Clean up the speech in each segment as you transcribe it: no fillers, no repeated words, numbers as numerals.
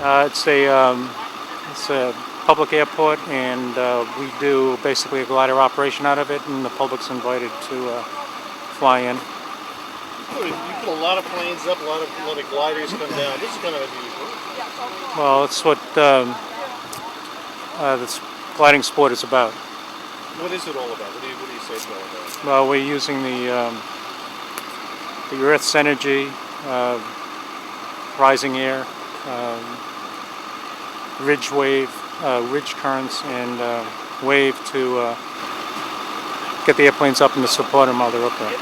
It's a public airport, and we do basically a glider operation out of it, and the public's invited to fly in. You put a lot of planes up, a lot of gliders come down. This is kind of unusual. Well, it's what this gliding sport is about. What is it all about? What do you say it's all about? Well, we're using the Earth's energy, rising air, ridge currents, and wave to get the airplanes up and to support them while they're up there.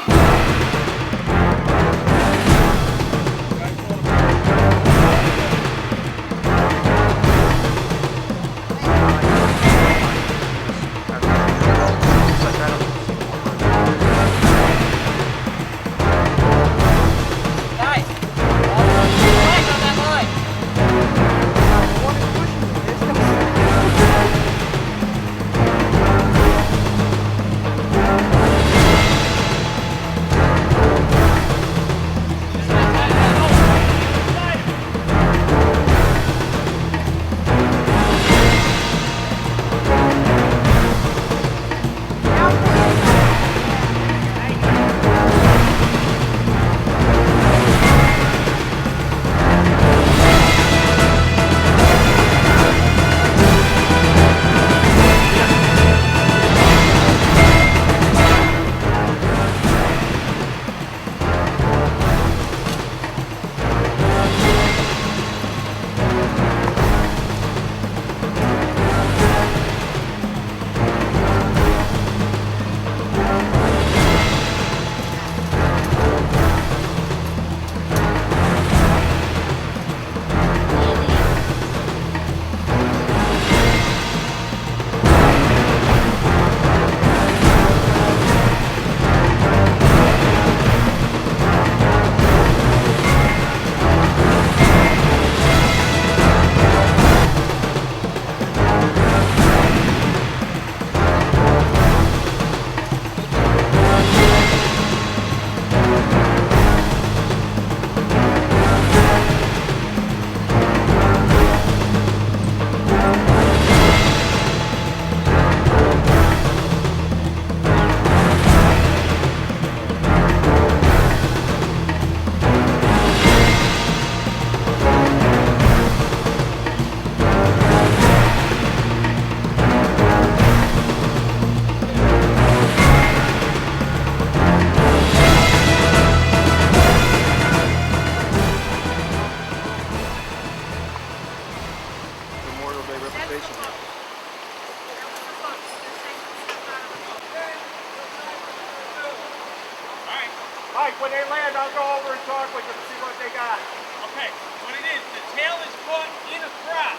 Mike, when they land, I'll go over and talk with them and see what they got. Okay, what it is, the tail is put in a prop.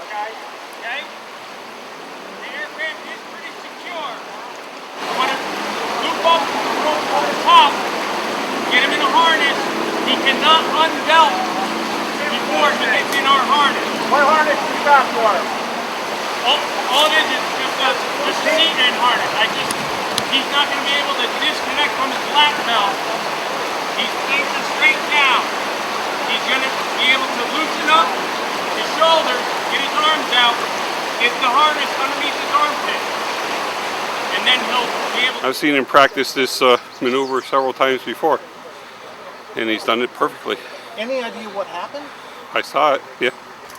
Okay? Okay? The aircraft is pretty secure. I want to loop up on the top, get him in a harness. He cannot unbelt before he gets in our harness. What harness do you got for him? All it is just a seat and harness. He's not going to be able to disconnect from his lap belt. He's facing straight down. He's going to be able to loosen up his shoulders, get his arms out, get the harness underneath his armpit, and then he'll be able to... I've seen him practice this maneuver several times before, and he's done it perfectly. Any idea what happened? I saw it, yeah.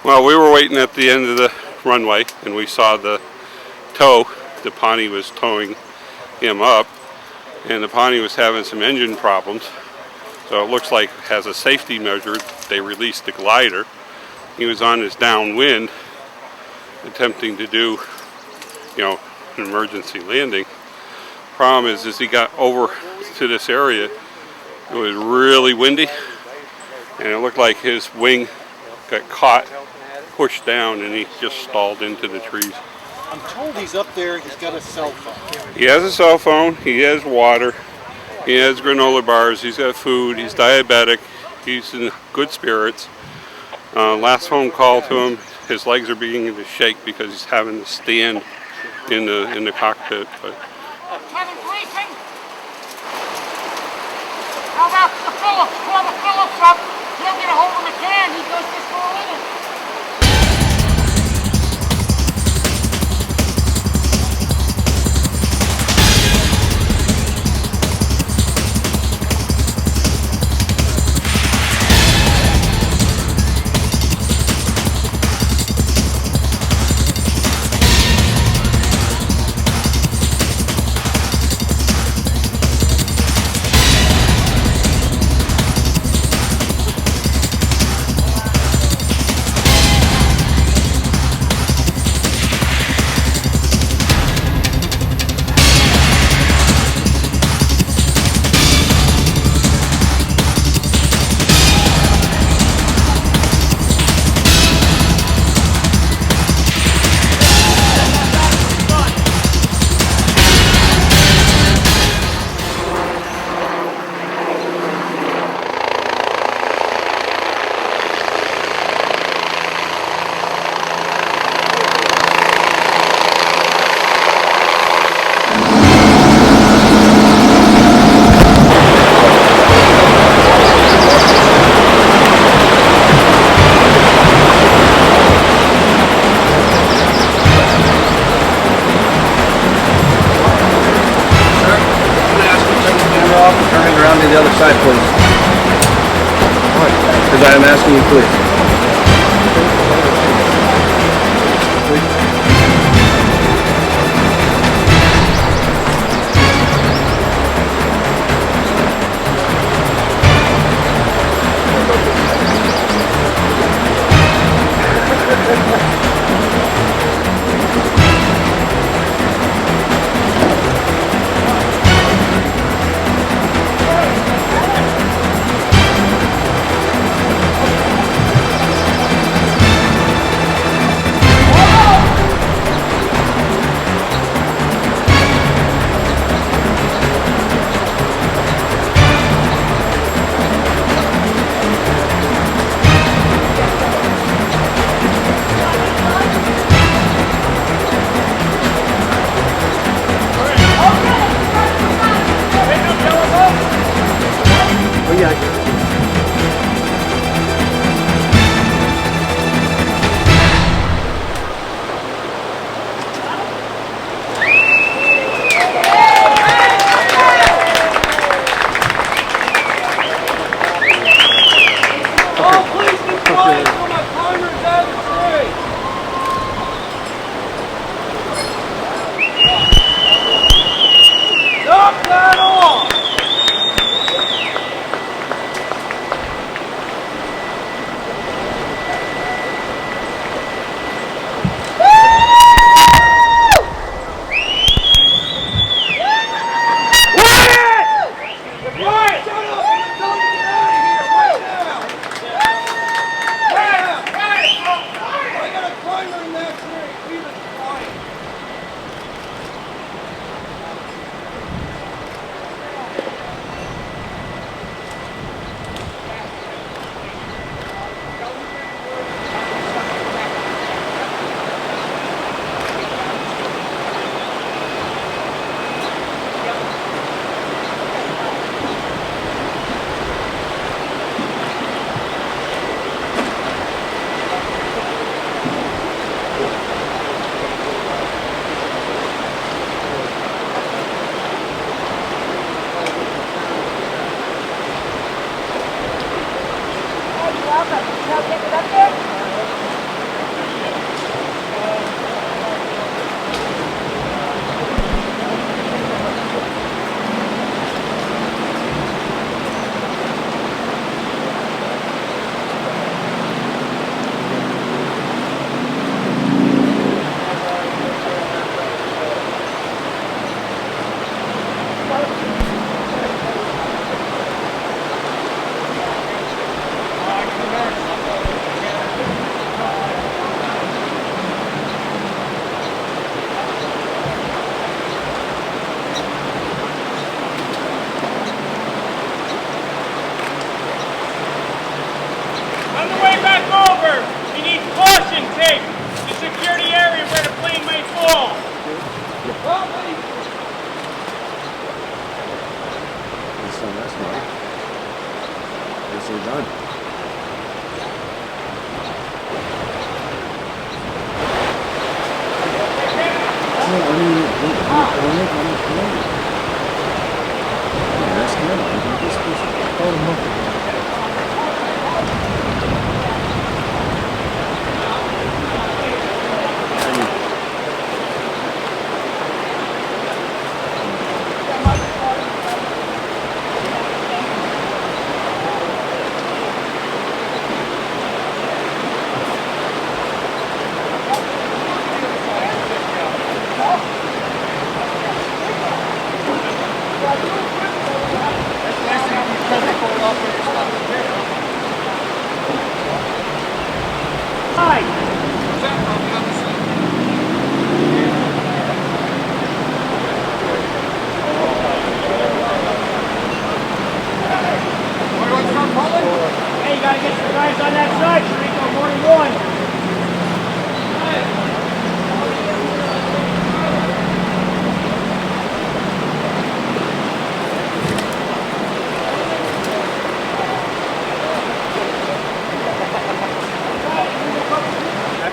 Well, we were waiting at the end of the runway, and we saw the tow. The Pawnee was towing him up, and the Pawnee was having some engine problems. So it looks like, as a safety measure, they released the glider. He was on his downwind, attempting to do, an emergency landing. Problem is he got over to this area. It was really windy, and it looked like his wing got caught, pushed down, and he just stalled into the trees. I'm told he's up there, he's got a cell phone. He has a cell phone, he has water, he has granola bars, he's got food, he's diabetic, he's in good spirits. Last phone call to him, his legs are beginning to shake because he's having to stand in the cockpit. But Kevin Gleason! How about the Phillips? Call the Phillips up. He'll get a hold of McCann. He does this for a living. side, please. Why? Because I am asking you, please.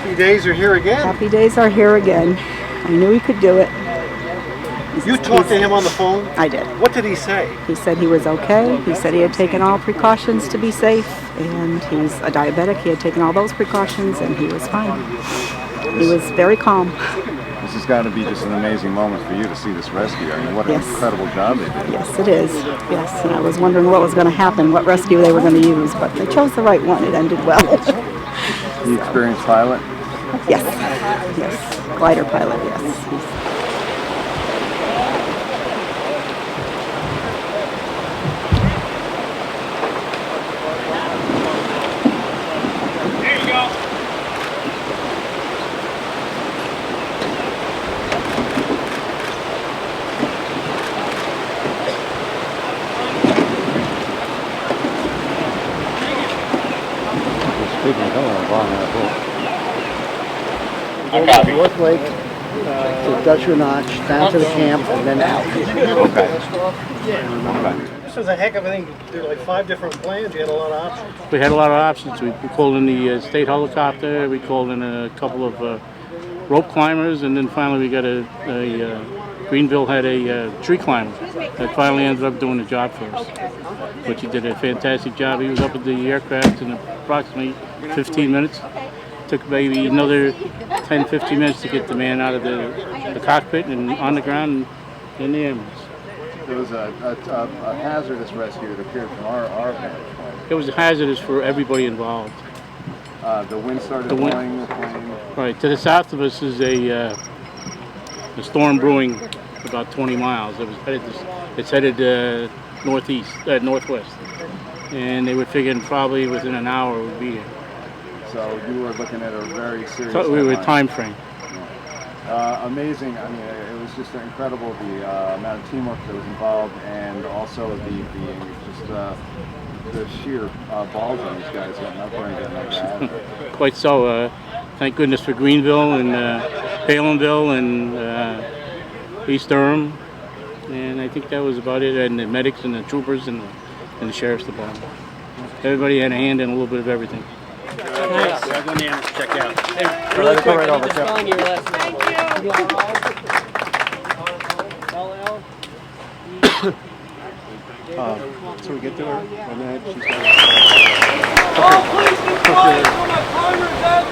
Happy days are here again. Happy days are here again. I knew we could do it. You talked to him on the phone? I did. What did he say? He said he was okay. He said he had taken all precautions to be safe, and he's a diabetic. He had taken all those precautions, and he was fine. He was very calm. This has got to be just an amazing moment for you to see this rescue. I mean, what an Yes. incredible job they did. Yes, it is. Yes, and I was wondering what was going to happen, what rescue they were going to use, but they chose the right one. It ended well. The experienced pilot. Yes, yes, glider pilot, yes. There you go. North Lake to Dutcher Notch, down to the camp, and then out. This was a heck of a thing. There were like 5 different plans. You had a lot of options. We had a lot of options. We called in the state helicopter, we called in a couple of rope climbers, and then finally we got Greeneville had a tree climber that finally ended up doing the job for us. But he did a fantastic job. He was up at the aircraft in approximately 15 minutes. Took maybe another 10-15 minutes to get the man out of the cockpit and on the ground and in the ambulance. It was a hazardous rescue, it appeared from our vantage point. It was hazardous for everybody involved. The wind started The wind- blowing the plane. Right, to the south of us is a storm brewing about 20 miles. It's headed northwest. And they were figuring probably within an hour we'd be here. So you were looking at a very serious So we were headline. time frame. Amazing. I mean, it was just incredible the amount of teamwork that was involved, and also the sheer balls on these guys getting up there and getting like that. Quite so. Thank goodness for Greeneville and Palenville and East Durham. And I think that was about it. And the medics and the troopers and the Sheriff's Department. Everybody had a hand in a little bit of everything. Nice. I'll go in and check out. Hey, Really quick, I need to spell your last name. So we get to her, and then she's Oh, please be quiet when my timer's up.